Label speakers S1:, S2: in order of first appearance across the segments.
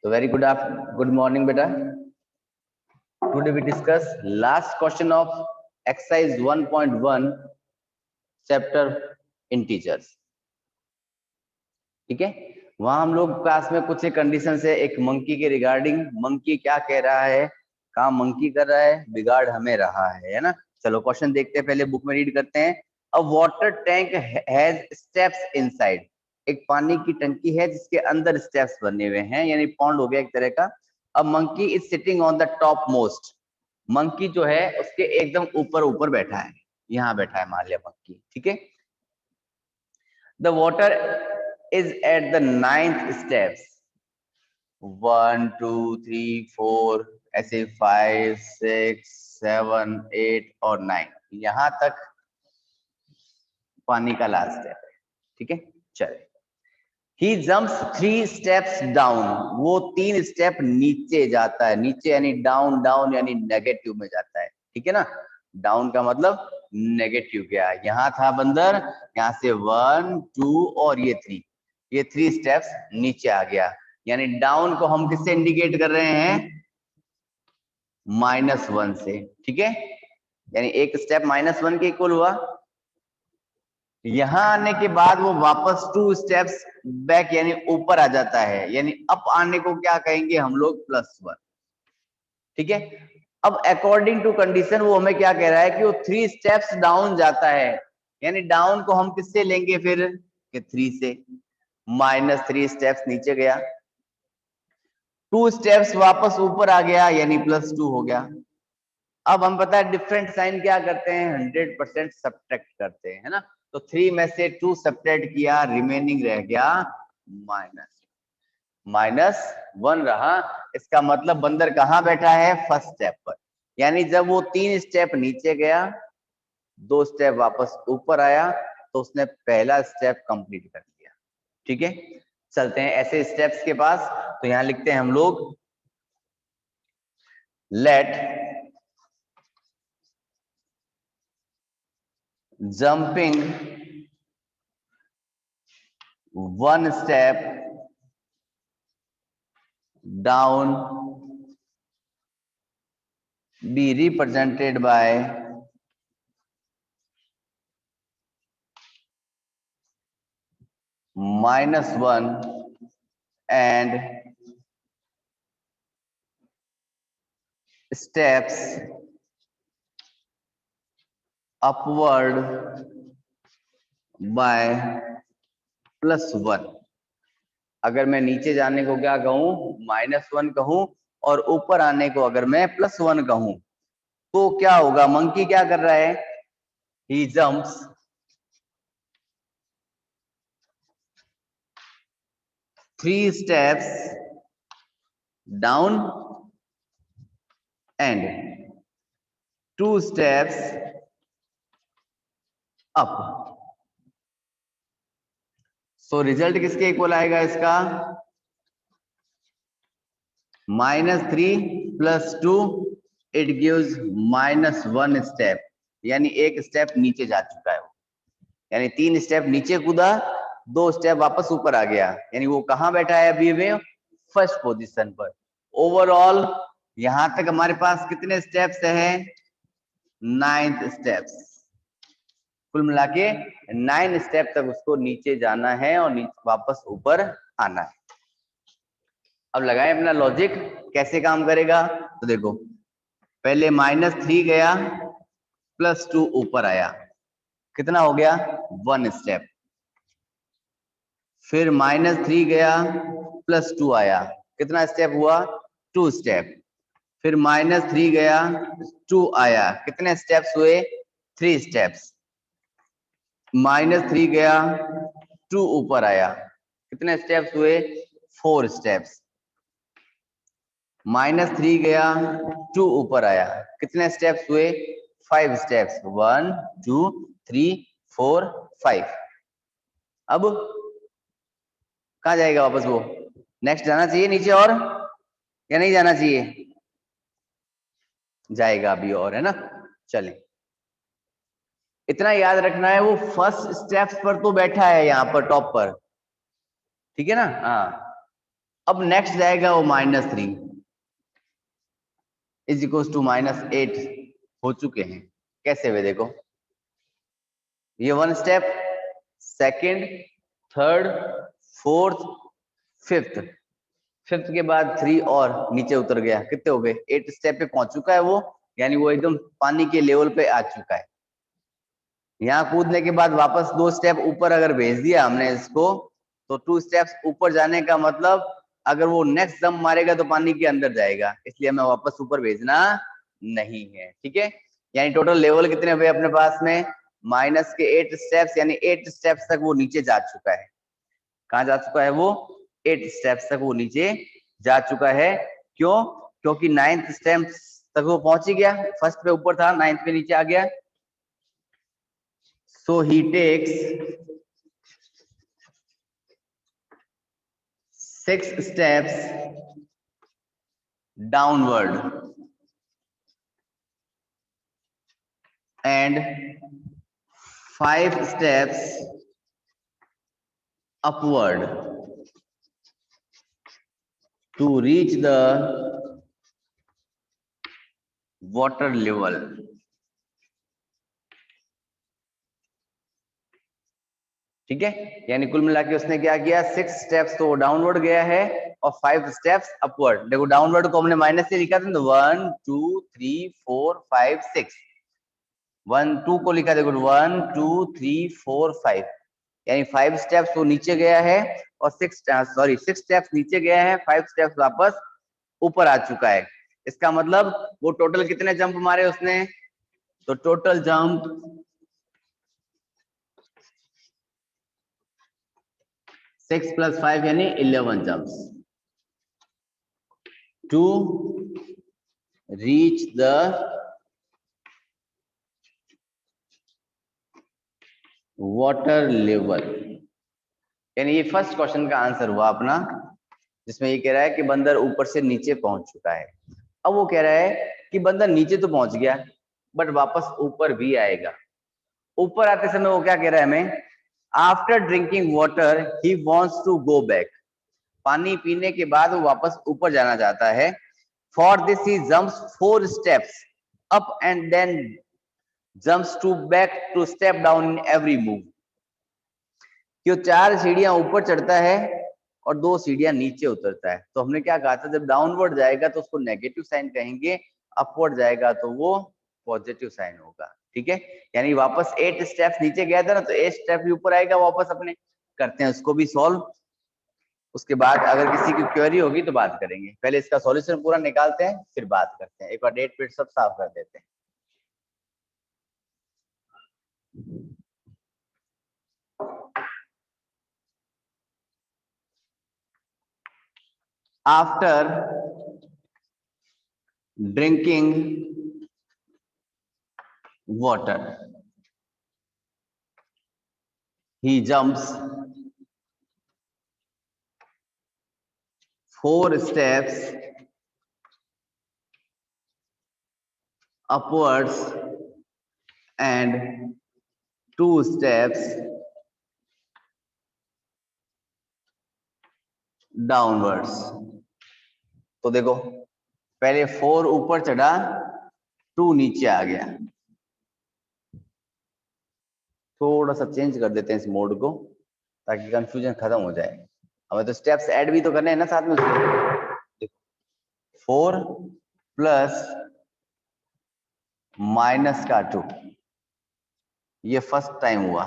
S1: तो very good morning बेटा. Today we discuss last question of exercise 1.1 chapter integers. ठीक है, वहां हम लोग क्लास में कुछ कंडीशन है एक मंकी के रिगार्डिंग. मंकी क्या कह रहा है, काम मंकी कर रहा है, बिगाड़ हमें रहा है ना. चलो क्वेश्चन देखते हैं, पहले बुक में रीड करते हैं. अ water tank has steps inside. एक पानी की टंकी है जिसके अंदर स्टेप्स बने हुए हैं, यानी पॉन्ड हो गया एक तरह का. अब monkey is sitting on the top most. Monkey जो है उसके एकदम ऊपर बैठा है, यहाँ बैठा है मान लिया मंकी. ठीक है, the water is at the 9th steps. 1 2 3 4 ऐसे 5 6 7 8 और 9, यहां तक पानी का लास्ट स्टेप है. ठीक है, चलिए. He jumps 3 steps down. वो 3 स्टेप नीचे जाता है. नीचे यानी डाउन, डाउन यानी नेगेटिव में जाता है. ठीक है ना, डाउन का मतलब नेगेटिव गया. यहाँ था बंदर, यहाँ से 1 2 और ये 3, ये 3 स्टेप्स नीचे आ गया. यानी डाउन को हम किससे इंडिकेट कर रहे हैं, -1 से. ठीक है, यानी एक स्टेप -1 के इक्वल हुआ. यहां आने के बाद वो वापस 2 स्टेप्स बैक यानी ऊपर आ जाता है, यानी अप आने को क्या कहेंगे हम लोग, +1. ठीक है, अब अकॉर्डिंग टू कंडीशन वो हमें क्या कह रहा है कि वो 3 स्टेप्स डाउन जाता है. यानी डाउन को हम किससे लेंगे फिर, कि 3 से. -3 स्टेप्स नीचे गया, 2 स्टेप्स वापस ऊपर आ गया, यानी +2 हो गया. अब हम पता है डिफरेंट साइन क्या करते हैं, 100% सब्ट्रैक्ट करते हैं, है ना. तो 3 में से 2 सब्ट्रैक्ट किया, रिमेनिंग रह गया -1 रहा. इसका मतलब बंदर कहाँ बैठा है, फर्स्ट स्टेप पर. यानी जब वो 3 स्टेप नीचे गया, 2 स्टेप वापस ऊपर आया, तो उसने पहला स्टेप कंप्लीट कर लिया. ठीक है, चलते हैं ऐसे स्टेप्स के पास. तो यहां लिखते हैं हम लोग, late jumping 1 step down be represented by -1 and steps upward by +1. अगर मैं नीचे जाने को क्या कहूं, -1 कहूं, और ऊपर आने को अगर मैं +1 कहूं, तो क्या होगा. मंकी क्या कर रहा है, he jumps 3 steps down and 2 steps up. So result किसके इक्वल आएगा इसका, -3 + 2 इट गिव्स -1 स्टेप. यानी एक स्टेप नीचे जा चुका है वो. यानी 3 स्टेप नीचे कूदा, 2 स्टेप वापस ऊपर आ गया. यानी वो कहां बैठा है अभी में, फर्स्ट पोजीशन पर. ओवरऑल यहां तक हमारे पास कितने स्टेप्स हैं, 9th स्टेप्स. कुल मिला के 9 स्टेप तक उसको नीचे जाना है और वापस ऊपर आना है. अब लगाएं अपना लॉजिक, कैसे काम करेगा. तो देखो, पहले -3 गया, +2 ऊपर आया, कितना हो गया, 1 स्टेप. फिर -3 गया, +2 आया, कितना स्टेप हुआ, 2 स्टेप. फिर -3 गया, 2 आया, कितने स्टेप्स हुए, 3 स्टेप्स. -3 गया, 2 ऊपर आया, कितने स्टेप्स हुए, 4 स्टेप्स. -3 गया, 2 ऊपर आया, कितने स्टेप्स हुए, 5 स्टेप्स. 1 2 3 4 5. अब कहाँ जाएगा वापस वो, नेक्स्ट जाना चाहिए नीचे और, या नहीं जाना चाहिए, जाएगा अभी और, है ना. चलें, इतना याद रखना है, वो फर्स्ट स्टेप्स पर तो बैठा है यहाँ पर टॉप पर. ठीक है ना, हाँ. अब नेक्स्ट जाएगा वो -3 इज इक्वल टू -8 हो चुके हैं। कैसे हुए देखो, ये 1 step, second, third, fourth, fifth, fifth के बाद 3 और नीचे उतर गया, कितने हो गए 8 स्टेप पे पहुंच चुका है वो, यानी वो एकदम पानी के लेवल पे आ चुका है। यहाँ कूदने के बाद वापस 2 स्टेप ऊपर अगर भेज दिया हमने इसको, तो 2 स्टेप्स ऊपर जाने का मतलब अगर वो नेक्स्ट जंप मारेगा तो पानी के अंदर जाएगा, इसलिए हमें वापस ऊपर भेजना नहीं है। ठीक है, यानी टोटल लेवल कितने हुए अपने पास में, माइनस के 8 स्टेप्स, यानी 8 स्टेप्स तक वो नीचे जा चुका है। कहाँ जा चुका है वो, 8 स्टेप्स तक वो नीचे जा चुका है। क्यों, क्योंकि 9th स्टेप तक वो पहुंच ही गया, फर्स्ट पे ऊपर था, 9th पे नीचे आ गया। So he takes 6 steps downward and 5 steps upward to reach the water level. ठीक है, यानी कुल मिला के उसने क्या किया, 6 स्टेप्स तो डाउनवर्ड गया है और 5 स्टेप्स अपवर्ड। देखो डाउनवर्ड को हमने माइनस से लिखा था, तो 1 2 3 4 5 6, 1 2 को लिखा, देखो 1 2 3 4 5, यानी 5 स्टेप्स वो नीचे गया है और 6 स्टेप्स नीचे गया है, 5 स्टेप्स वापस ऊपर आ चुका है। इसका मतलब वो टोटल कितने जंप मारे उसने, तो टोटल जंप 6 + 5 यानी 11 jumps to reach the water level. यानी ये फर्स्ट क्वेश्चन का आंसर हुआ अपना, जिसमें ये कह रहा है कि बंदर ऊपर से नीचे पहुंच चुका है। अब वो कह रहा है कि बंदर नीचे तो पहुंच गया बट वापस ऊपर भी आएगा। ऊपर आते समय वो क्या कह रहा है हमें, after drinking water he wants to go back, पानी पीने के बाद वो वापस ऊपर जाना चाहता है। For this he jumps 4 steps up and then jumps two back two step down in every move. क्यों 4 सीढ़ियां ऊपर चढ़ता है और 2 सीढ़ियां नीचे उतरता है। तो हमने क्या कहा था, जब डाउनवर्ड जाएगा तो उसको नेगेटिव साइन कहेंगे, अपवर्ड जाएगा तो वो पॉजिटिव साइन होगा। ठीक है, यानी वापस 8 स्टेप्स नीचे गया था ना, तो 8 स्टेप भी ऊपर आएगा वापस अपने। करते हैं उसको भी सॉल्व, उसके बाद अगर किसी की क्वेरी होगी तो बात करेंगे। पहले इसका सॉल्यूशन पूरा निकालते हैं फिर बात करते हैं, एक बार डेट पीट सब साफ कर देते हैं। After drinking water he jumps 4 steps upwards and 2 steps downwards। तो देखो पहले 4 ऊपर चढ़ा, 2 नीचे आ गया। थोड़ा सा चेंज कर देते हैं इस मोड को ताकि कंफ्यूजन खत्म हो जाए। हमें तो स्टेप्स ऐड भी तो करने हैं ना साथ में उसके। 4 प्लस माइनस का 2, ये फर्स्ट टाइम हुआ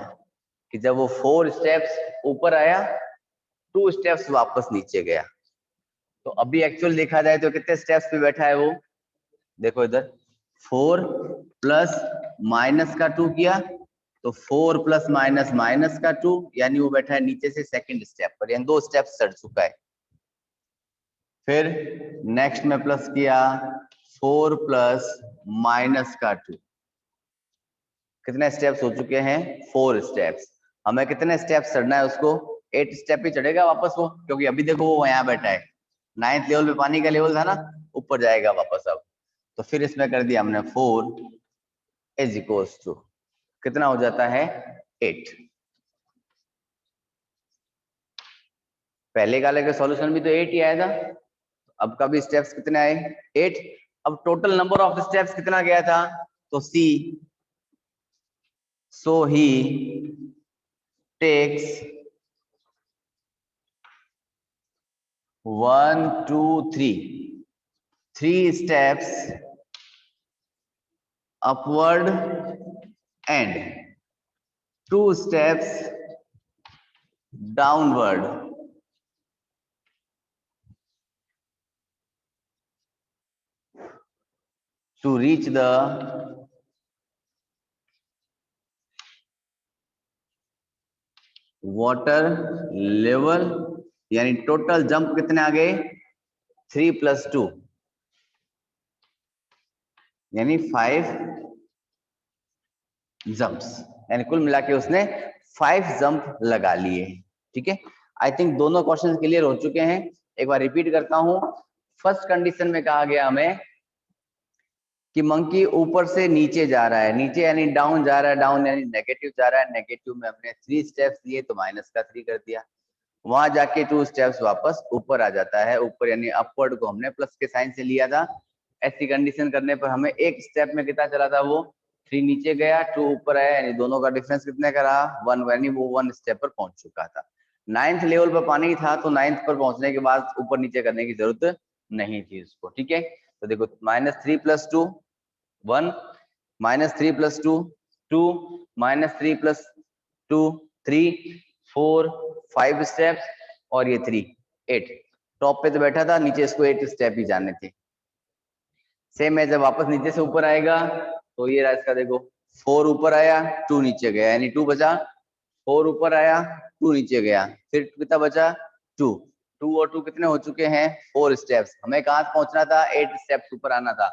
S1: कि जब वो 4 स्टेप्स ऊपर आया, 2 स्टेप्स वापस नीचे गया। तो अभी एक्चुअल देखा जाए तो कितने स्टेप्स पे बैठा है वो, देखो इधर 4 प्लस माइनस का 2 किया, तो 4 प्लस माइनस माइनस का 2, यानी वो बैठा है नीचे से सेकंड स्टेप पर, यानी 2 स्टेप्स चढ़ चुका है। फिर नेक्स्ट में प्लस किया 4 प्लस माइनस का 2, कितने स्टेप्स हो चुके हैं, 4 स्टेप्स। हमें कितने स्टेप्स चढ़ना है उसको, 8 स्टेप ही चढ़ेगा वापस वो, क्योंकि अभी देखो वो यहाँ बैठा है, 9th लेवल पे पानी का लेवल था ना, ऊपर जाएगा वापस अब। तो फिर इसमें कर दिया हमने 4 इज इक्वल्स टू कितना हो जाता है 8। पहले वाले का सॉल्यूशन भी तो 8 ही आया था, अब का भी स्टेप्स कितने आए 8। अब टोटल नंबर ऑफ स्टेप्स कितना गया था, तो सी, सो ही takes 1 2 3 steps upward and 2 steps downward to reach the water level। यानी टोटल जंप कितने आ गए 3 + 2 यानी 5 जंप्स, यानी कुल मिला के उसने 5 जंप लगा लिए। ठीक है, आई थिंक दोनों क्वेश्चन क्लियर हो चुके हैं। एक बार रिपीट करता हूं। फर्स्ट कंडीशन में कहा गया हमें कि मंकी ऊपर से नीचे जा रहा है, नीचे यानी डाउन जा रहा है, डाउन यानी नेगेटिव जा रहा है, नेगेटिव में हमने 3 स्टेप्स लिए तो माइनस का 3 कर दिया, वहां जाके 2 स्टेप्स वापस ऊपर आ जाता है, ऊपर यानी अपवर्ड को हमने प्लस के साइन से लिया था। ऐसी कंडीशन करने पर हमें एक स्टेप में कितना चला था, वो 3 नीचे गया 2 ऊपर आया, यानी दोनों का डिफरेंस कितने का रहा 1, यानी वो 1 स्टेप पर पहुंच चुका था। 9th लेवल पर पानी था तो 9th पर पहुंचने के बाद ऊपर नीचे करने की जरूरत नहीं थी उसको। ठीक है, तो देखो -3 + 2 1, -3 + 2 2, -3 + 2 3 4 5 स्टेप्स और ये 3 8। टॉप पे तो बैठा था, नीचे इसको 8 स्टेप ही जाने थे। सेम है, जब वापस नीचे से ऊपर आएगा तो ये रहा इसका, देखो 4 ऊपर आया 2 नीचे गया, यानी 2 बचा, 4 ऊपर आया 2 नीचे गया, फिर कितना बचा 2 2 और 2 कितने हो चुके हैं 4 स्टेप्स। हमें कहाँ पहुंचना था 8 स्टेप्स ऊपर आना था,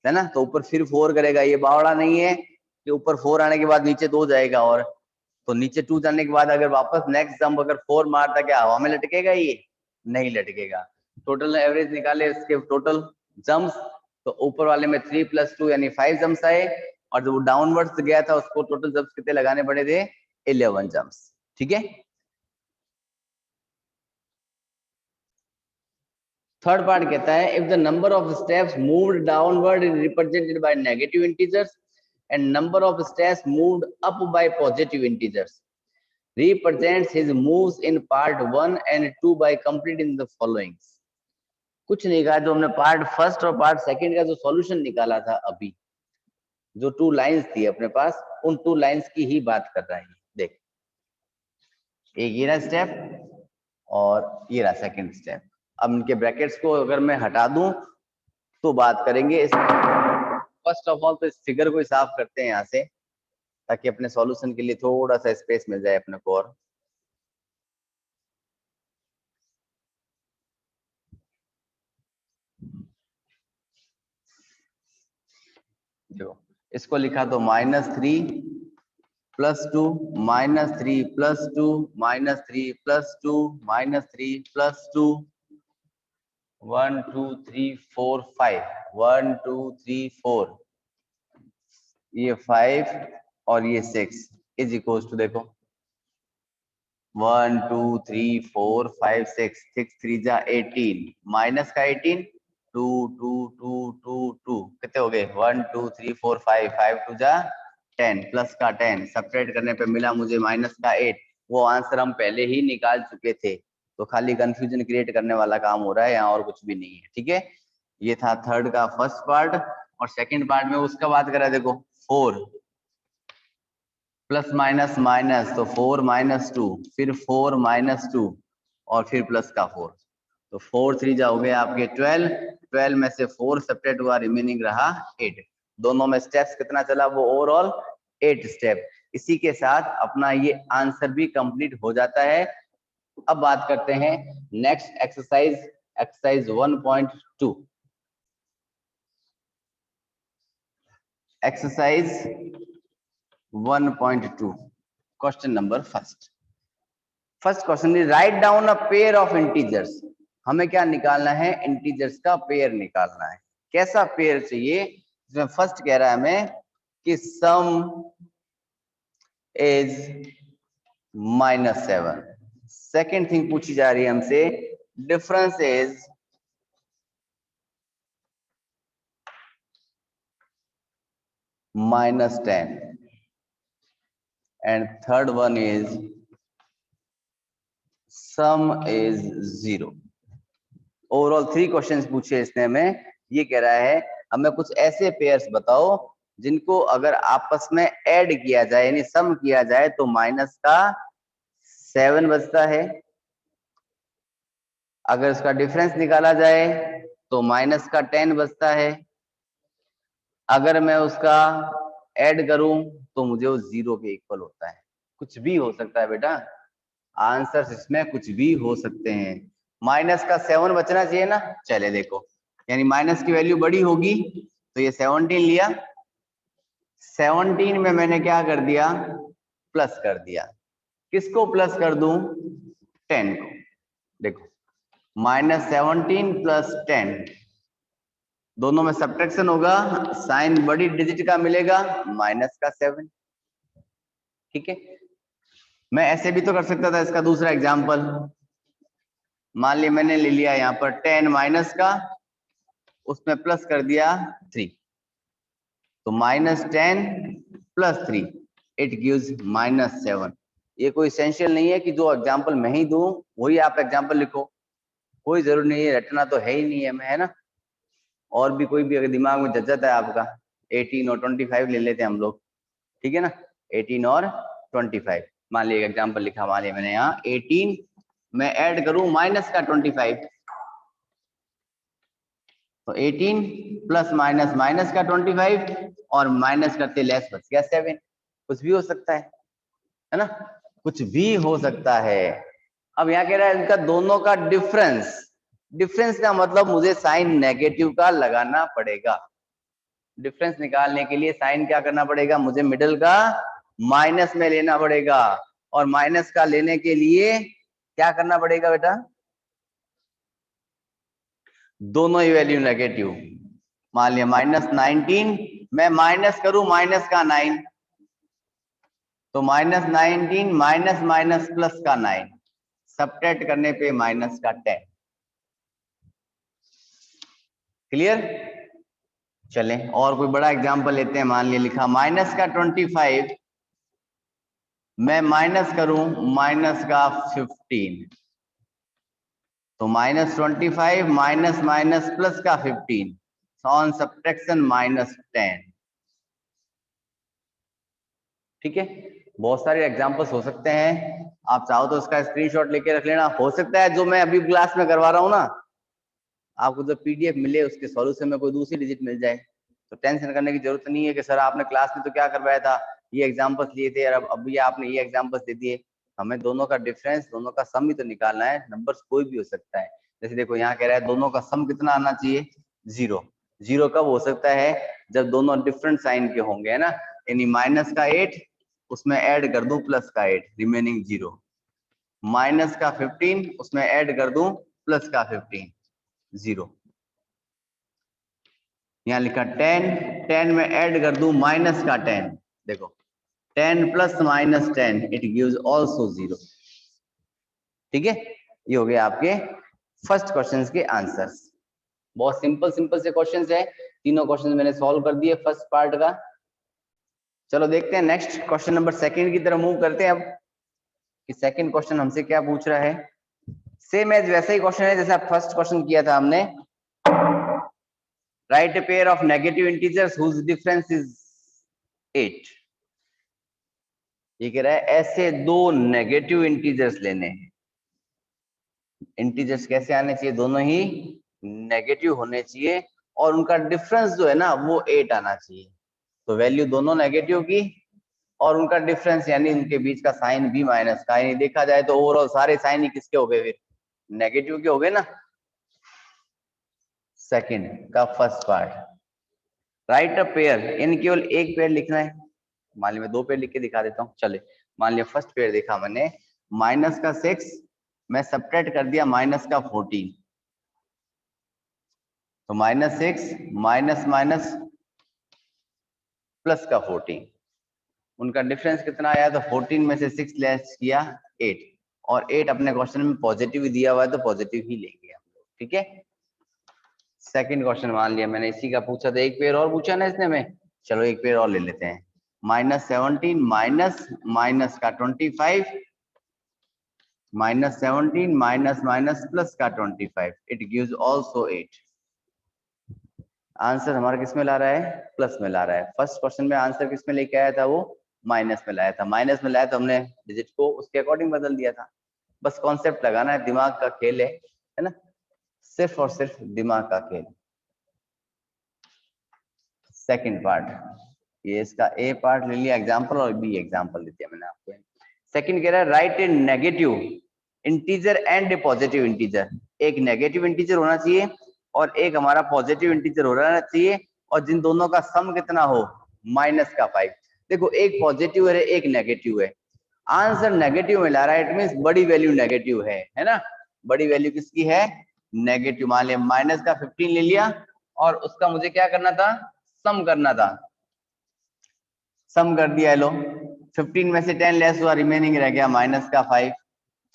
S1: है ना, तो ऊपर फिर 4 करेगा। ये बावड़ा नहीं है कि ऊपर 4 आने के बाद नीचे 2 जाएगा, और तो नीचे 2 जाने के बाद अगर वापस नेक्स्ट जंप अगर 4 मारता, क्या हवा में लटकेगा, ये नहीं लटकेगा। टोटल एवरेज निकाले इसके टोटल जंप्स, तो ऊपर वाले में 3 + 2 यानी 5 जंप्स आए, और जो डाउनवर्ड्स गया था उसको टोटल जंप्स कितने लगाने पड़े थे 11 जंप्स। ठीक है, थर्ड पार्ट कहता है if the number of steps moved downward is represented by negative integers and number of steps moved up by positive integers, represents his moves in part 1 and 2 by completing the following। कुछ नहीं कहा, जो हमने part first और part second का जो solution निकाला था अभी, जो 2 लाइंस थी अपने पास, उन 2 लाइंस की ही बात कर रहा है। देख, एक ये रहा स्टेप और ये रहा सेकंड स्टेप। अब इनके ब्रैकेट्स को अगर मैं हटा दूं तो बात करेंगे। फर्स्ट ऑफ ऑल तो इस फिगर को साफ करते हैं यहाँ से, ताकि अपने सॉल्यूशन के लिए थोड़ा सा स्पेस मिल जाए अपने को। और जो इसको लिखा तो -3 + 2 -3 + 2 -3 + 2 -3 + 2 1 2 3 4 5 1 2 3 4 ये 5 और ये 6 इज इक्वल टू, देखो 1 2 3 4 5 6 6 3 जा 18 माइनस का 18 2 2 2 2 2 कितने हो गए 1 2 3 4 5 5 2 जा 10 प्लस का 10 सब्ट्रैक्ट करने पे मिला मुझे माइनस का 8। वो आंसर हम पहले ही निकाल चुके थे, तो खाली कंफ्यूजन क्रिएट करने वाला काम हो रहा है यहाँ, और कुछ भी नहीं है। ठीक है, ये था थर्ड का फर्स्ट पार्ट। और सेकंड पार्ट में उसका बात करा, देखो 4 प्लस माइनस माइनस, तो 4 - 2 फिर 4 - 2 और फिर प्लस का 4, तो 4 3 जा हो गए आपके 12, 12 में से 4 सब्ट्रैक्ट हुआ, रिमेनिंग रहा 8। दोनों में स्टेप्स कितना चला, वो ओवरऑल 8 स्टेप। इसी के साथ अपना ये आंसर भी कंप्लीट हो जाता है। अब बात करते हैं next exercise, exercise 1.2। Exercise 1.2 question number first question is write down a pair of integers. हमें क्या निकालना है, इंटीजर्स का पेयर निकालना है। कैसा पेयर चाहिए, इसमें फर्स्ट कह रहा है हमें कि सम इज -7, सेकेंड थिंग पूछी जा रही है हमसे, difference is -10 and third one is some is 0। Overall 3 questions पूछे इसने हमें। ये कह रहा है हमें कुछ ऐसे पेयर्स बताओ जिनको अगर आपस में ऐड किया जाए यानी सम किया जाए तो -7 बचता है, अगर उसका डिफरेंस निकाला जाए तो -10 बचता है, अगर मैं उसका ऐड करूं तो मुझे वो 0 के इक्वल होता है। कुछ भी हो सकता है बेटा, आंसर इसमें कुछ भी हो सकते हैं। -7 बचना चाहिए ना, चले देखो, यानी माइनस की वैल्यू बड़ी होगी तो ये 17 लिया, 17 में मैंने क्या कर दिया, प्लस कर दिया। किसको प्लस कर दूं, 10 को। देखो -17 प्लस 10, दोनों में सब्ट्रैक्शन होगा, साइन बड़ी डिजिट का मिलेगा -7। ठीक है, मैं ऐसे भी तो कर सकता था। इसका दूसरा एग्जांपल, मान लिया मैंने ले लिया यहाँ पर 10 माइनस का, उसमें प्लस कर दिया 3, तो -10 + 3 इट गिव्स -7। ये कोई एसेंशियल नहीं है कि जो एग्जांपल मैं ही दूं वही आप एग्जांपल लिखो, कोई जरूरी नहीं है, रटना तो है ही नहीं है, है ना। और भी कोई भी अगर दिमाग में जज्जत है आपका, 18 और 25 ले लेते हैं हम लोग, ठीक है ना, 18 और 25। मान लिया एग्जांपल लिखा, मान लिया मैंने यहाँ 18 मैं ऐड करूं माइनस का 25, तो 18 प्लस माइनस माइनस का 25 और माइनस करते लेस बच गया 7। कुछ भी हो सकता है ना, कुछ भी हो सकता है। अब यहाँ कह रहा है इनका दोनों का डिफरेंस, डिफरेंस का मतलब मुझे साइन नेगेटिव का लगाना पड़ेगा। डिफरेंस निकालने के लिए साइन क्या करना पड़ेगा, मुझे मिडल का माइनस में लेना पड़ेगा, और माइनस का लेने के लिए क्या करना पड़ेगा बेटा, दोनों ही वैल्यू नेगेटिव। मान लिया -19 मैं माइनस करूं माइनस का 9, तो -19 माइनस माइनस प्लस का 9, सब्ट्रैक्ट करने पे माइनस का 10। क्लियर, चलें और कोई बड़ा एग्जांपल लेते हैं। मान लिया लिखा माइनस का 25 मैं माइनस करूं माइनस का 15, तो -25 माइनस माइनस प्लस का 15, ऑन सब्ट्रैक्शन -10। ठीक है, बहुत सारे एग्जांपल्स हो सकते हैं, आप चाहो तो इसका स्क्रीनशॉट लेके रख लेना। हो सकता है जो मैं अभी क्लास में करवा रहा हूँ ना, आपको जो पीडीएफ मिले उसके सॉल्यूशन में कोई दूसरी डिजिट मिल जाए, तो टेंशन करने की जरूरत नहीं है कि सर आपने क्लास में तो क्या करवाया था, ये एग्जांपल्स लिए थे और अब ये आपने ये एग्जांपल्स दे दिए। हमें दोनों का डिफरेंस, दोनों का सम ही तो निकालना है, नंबर्स कोई भी हो सकता है। जैसे देखो यहाँ कह रहा है दोनों का सम कितना आना चाहिए, 0। 0 कब हो सकता है, जब दोनों डिफरेंट साइन के होंगे, है ना, यानी माइनस का 8 उसमें ऐड कर दूं प्लस का 8, रिमेनिंग 0, माइनस का 15 उसमें ऐड कर दूं प्लस का 15, 0। यहाँ लिखा 10 में ऐड कर दूं माइनस का 10, देखो 10 + -10 इट गिव्स आल्सो 0। ठीक है, ये हो गए आपके फर्स्ट क्वेश्चन के आंसर्स। बहुत सिंपल सिंपल से क्वेश्चंस है, तीनों क्वेश्चन मैंने सॉल्व कर दिए फर्स्ट पार्ट का। चलो देखते हैं नेक्स्ट क्वेश्चन नंबर सेकंड की तरफ मूव करते हैं अब, कि सेकंड क्वेश्चन हमसे क्या पूछ रहा है। सेम एज वैसा ही क्वेश्चन है जैसा फर्स्ट क्वेश्चन किया था हमने। Write a pair of negative integers whose difference is 8। ये कह रहा है ऐसे दो नेगेटिव इंटीजर्स लेने हैं। इंटीजर्स कैसे आने चाहिए, दोनों ही नेगेटिव होने चाहिए, और उनका डिफरेंस जो है ना वो 8 आना चाहिए। तो वैल्यू दोनों नेगेटिव की और उनका डिफरेंस यानी उनके बीच का साइन भी माइनस का, यानी देखा जाए तो ओवरऑल सारे साइन ही किसके हो गए, फिर नेगेटिव के हो गए ना। सेकंड का first part, right a pair, इन केवल एक पेयर लिखना है। मान लिया मैं 2 पेयर लिख के दिखा देता हूँ। चले, मान लिया फर्स्ट पेयर देखा मैंने, माइनस का 6 मैं सब्ट्रैक्ट कर दिया माइनस का 14, तो -6 माइनस माइनस प्लस का 14, उनका डिफरेंस कितना आया, तो 14 में से 6 लेस किया 8, और 8 अपने क्वेश्चन में पॉजिटिव ही दिया हुआ है तो पॉजिटिव ही लेंगे हम लोग, ठीक है। सेकंड क्वेश्चन मान लिया मैंने, इसी का पूछा था, एक पेयर और पूछा ना इसने में, चलो एक पेयर और ले लेते हैं। -17 माइनस माइनस का 25, -17 माइनस माइनस प्लस का 25, इट गिव्स आल्सो 8। आंसर हमारा किस में ला रहा है? प्लस में ला रहा है। फर्स्ट क्वेश्चन में आंसर किस में लेके आया था? वो माइनस में लाया था। माइनस में लाया तो हमने डिजिट को उसके अकॉर्डिंग बदल दिया था। बस कॉन्सेप्ट लगाना है, दिमाग का खेल है ना, सिर्फ और सिर्फ दिमाग का खेल। सेकंड पार्ट, ये इसका ए पार्ट ले लिया एग्जांपल और बी एग्जांपल ले दिया मैंने आपको। सेकंड कह रहा है right A negative integer and A positive integer. एक नेगेटिव इंटीजर होना चाहिए और एक हमारा पॉजिटिव इंटीजर होना चाहिए, और जिन दोनों का सम कितना हो? -5। देखो एक पॉजिटिव है एक नेगेटिव है, आंसर नेगेटिव में ला रहा है, इट मींस बड़ी वैल्यू नेगेटिव है ना। बड़ी वैल्यू किसकी है? नेगेटिव। मान लिया माइनस का 15 ले लिया और उसका मुझे क्या करना था? सम करना था। सम कर दिया, लो 15 में से 10 लेस हुआ, रिमेनिंग रह गया -5।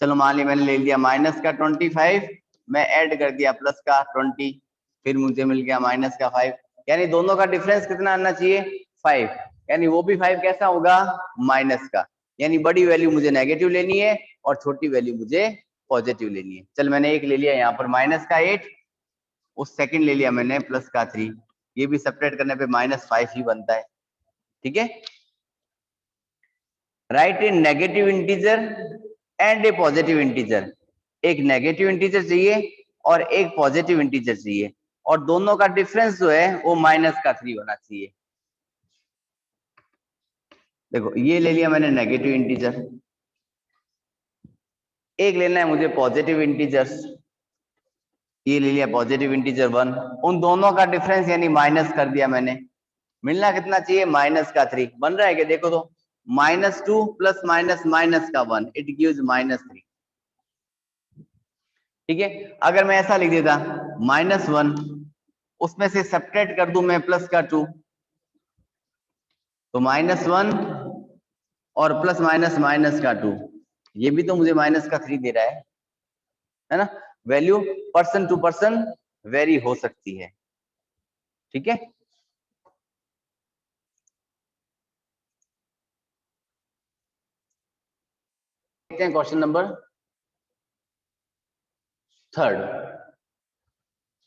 S1: चलो मान लिया मैंने ले लिया माइनस का 25, मैं ऐड कर दिया प्लस का 20, फिर मुझे मिल गया -5। यानी दोनों का डिफरेंस कितना आना चाहिए? 5। यानी वो भी 5 कैसा होगा? माइनस का। यानी बड़ी वैल्यू मुझे नेगेटिव लेनी है और छोटी वैल्यू मुझे पॉजिटिव लेनी है। चल मैंने एक ले लिया यहाँ पर माइनस का 8, उस सेकंड ले लिया मैंने प्लस का 3, ये भी सेपरेट करने पे -5 ही बनता है, ठीक है। Right A negative integer and A positive integer. एक नेगेटिव इंटीजर चाहिए और एक पॉजिटिव इंटीजर चाहिए, और दोनों का डिफरेंस जो है वो -3 होना चाहिए। देखो ये ले लिया मैंने नेगेटिव इंटीजर, एक लेना है मुझे पॉजिटिव इंटीजर्स, ये ले लिया पॉजिटिव इंटीजर 1, उन दोनों का डिफरेंस यानी माइनस कर दिया मैंने। मिलना कितना चाहिए? -3। बन रहा है क्या? देखो तो, -2 प्लस माइनस माइनस का 1, इट गिव्स -3, ठीक है। अगर मैं ऐसा लिख देता -1, उसमें से सब्ट्रैक्ट कर दूं मैं प्लस का 2, तो -1 और प्लस माइनस माइनस का 2, ये भी तो मुझे -3 दे रहा है ना। Value person to person vary हो सकती है, ठीक है। देखते हैं क्वेश्चन नंबर 3।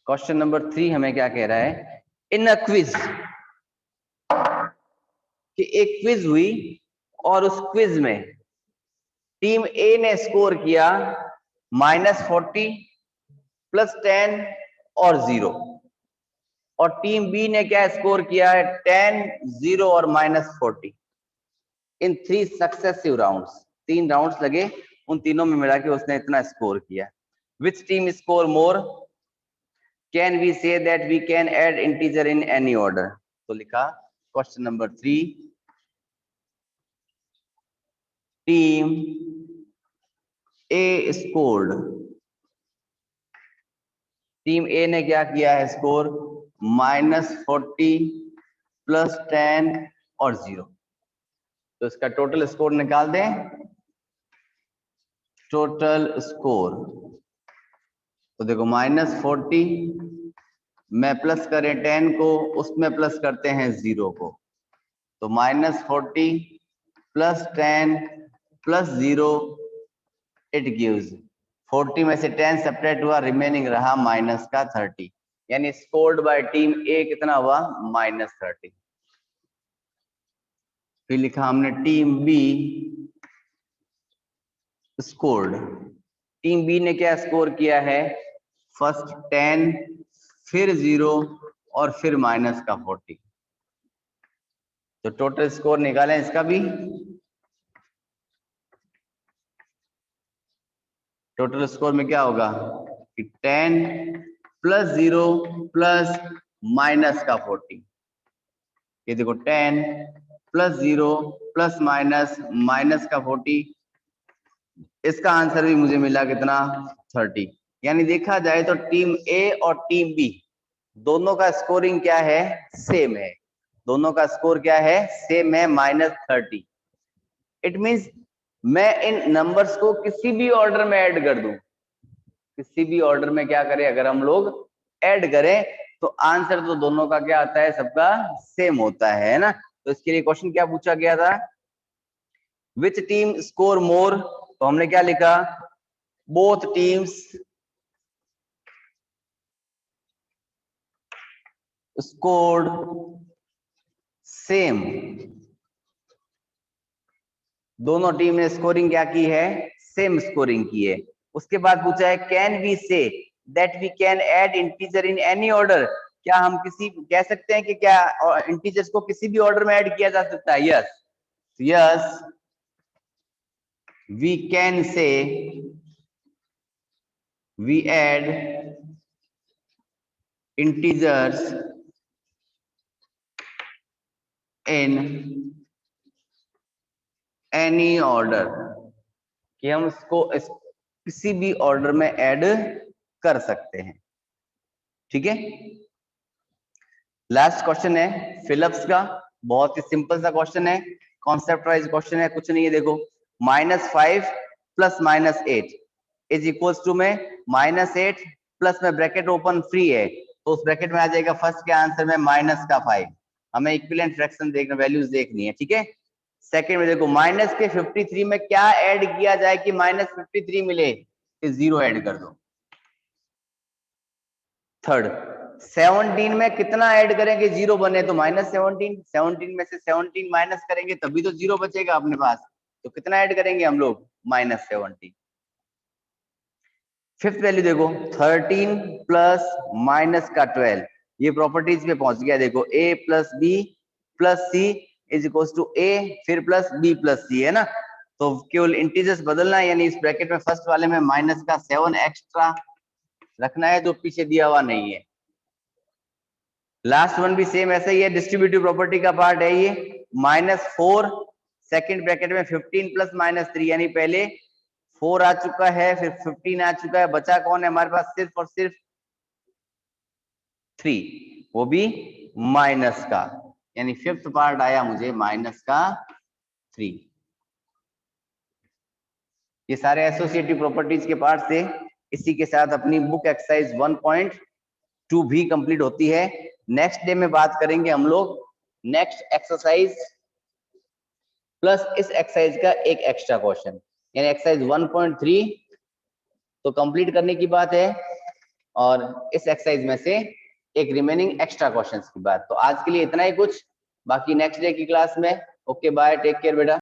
S1: क्वेश्चन नंबर 3 हमें क्या कह रहा है? इन अ क्विज, कि एक क्विज हुई और उस क्विज में टीम ए ने स्कोर किया -40 +10 और 0, और टीम बी ने क्या स्कोर किया है? 10, 0 और -40 इन 3 सक्सेसिव राउंड्स। 3 राउंड्स लगे, उन तीनों में मिला के उसने इतना स्कोर किया। Which team score more? Can we say that we can add integer in any order? तो लिखा question number 3, team A scored, team A ने क्या किया है स्कोर? -40 +10 और 0। तो इसका टोटल स्कोर निकाल दें, टोटल स्कोर। तो देखो -40 में प्लस करें 10 को, उसमें प्लस करते हैं 0 को, तो -40 +10 +0 इट गिव्स 40 में से 10 सेपरेट हुआ, रिमेनिंग रहा -30। यानी स्कोर्ड बाय टीम ए कितना हुआ? -30। फिर लिखा हमने team B scored, team B ने क्या स्कोर किया है? फर्स्ट 10, फिर 0 और फिर -40। तो टोटल स्कोर निकालें इसका भी, टोटल स्कोर में क्या होगा कि 10 +0 प्लस -40, ये देखो 10 +0 प्लस -40, इसका आंसर भी मुझे मिला कितना? 30। यानी देखा जाए तो टीम ए और टीम बी दोनों का स्कोरिंग क्या है? सेम है। दोनों का स्कोर क्या है? सेम है, -30। इट मींस मैं इन नंबर्स को किसी भी ऑर्डर में ऐड कर दूं, किसी भी ऑर्डर में क्या करें अगर हम लोग ऐड करें तो आंसर तो दोनों का क्या आता है, सबका सेम होता है ना। तो इसके लिए क्वेश्चन क्या पूछा गया था, विच टीम स्कोर मोर, तो हमने क्या लिखा, बोथ टीम्स स्कोर्ड सेम, दोनों टीम ने स्कोरिंग क्या की है, सेम स्कोरिंग की है। उसके बाद पूछा है can we say that we can add integer in any order, क्या हम किसी कह सकते हैं कि क्या इंटीजर्स को किसी भी ऑर्डर में ऐड किया जा सकता है, yes yes we can say we add integers in any order, कि हम इसको किसी भी ऑर्डर में ऐड कर सकते हैं, ठीक है। लास्ट क्वेश्चन है फिलिप्स का, बहुत ही सिंपल सा क्वेश्चन है, कॉन्सेप्ट वाइज क्वेश्चन है, कुछ नहीं है। देखो -5 प्लस -8 इज इक्वल्स टू में -8 प्लस में ब्रैकेट ओपन फ्री है, तो उस ब्रैकेट में आ जाएगा फर्स्ट के आंसर में -5। हमें इक्विवेलेंट फ्रैक्शन देखना, वैल्यूज देखनी है, ठीक है। सेकंड में देखो माइनस के 53 में क्या ऐड किया जाए कि -53 मिले, 0 ऐड कर दो। थर्ड 17 में कितना ऐड करेंगे 0 बने, तो -17, 17 में से 17 माइनस करेंगे तभी तो 0 बचेगा अपने पास, तो कितना ऐड करेंगे हम लोग, -17। फिफ्थ वैल्यू देखो 13 प्लस माइनस का 12, ये प्रॉपर्टीज पे पहुंच गया। देखो a plus b plus c is equal to a फिर प्लस b प्लस सी, है ना। तो केवल इंटीजर्स बदलना है, यानी इस ब्रैकेट में फर्स्ट वाले में माइनस का 7 एक्स्ट्रा रखना है जो पीछे दिया हुआ नहीं है। लास्ट वन भी सेम ऐसा ही है, डिस्ट्रीब्यूटिव प्रॉपर्टी का पार्ट है ये। -4 सेकंड ब्रैकेट में 15 प्लस -3, यानी पहले 4 आ चुका है फिर 15 आ चुका है, बचा कौन है हमारे पास, सिर्फ और सिर्फ 3, वो भी माइनस का, यानी फिफ्थ पार्ट आया मुझे माइनस का 3। ये सारे एसोसिएटिव प्रॉपर्टीज के पार्ट से इसी के साथ अपनी बुक एक्सरसाइज 1.2 भी कंप्लीट होती है। नेक्स्ट डे में बात करेंगे हम लोग नेक्स्ट एक्सरसाइज प्लस इस एक्सरसाइज का एक एक्स्ट्रा क्वेश्चन, यानी एक्सरसाइज 1.3 तो कंप्लीट करने की बात है, और इस एक्सरसाइज में से एक रिमेनिंग एक्स्ट्रा क्वेश्चंस की बात। तो आज के लिए इतना ही कुछ, बाकी नेक्स्ट डे की क्लास में। ओके बाय, टेक केयर बेटा।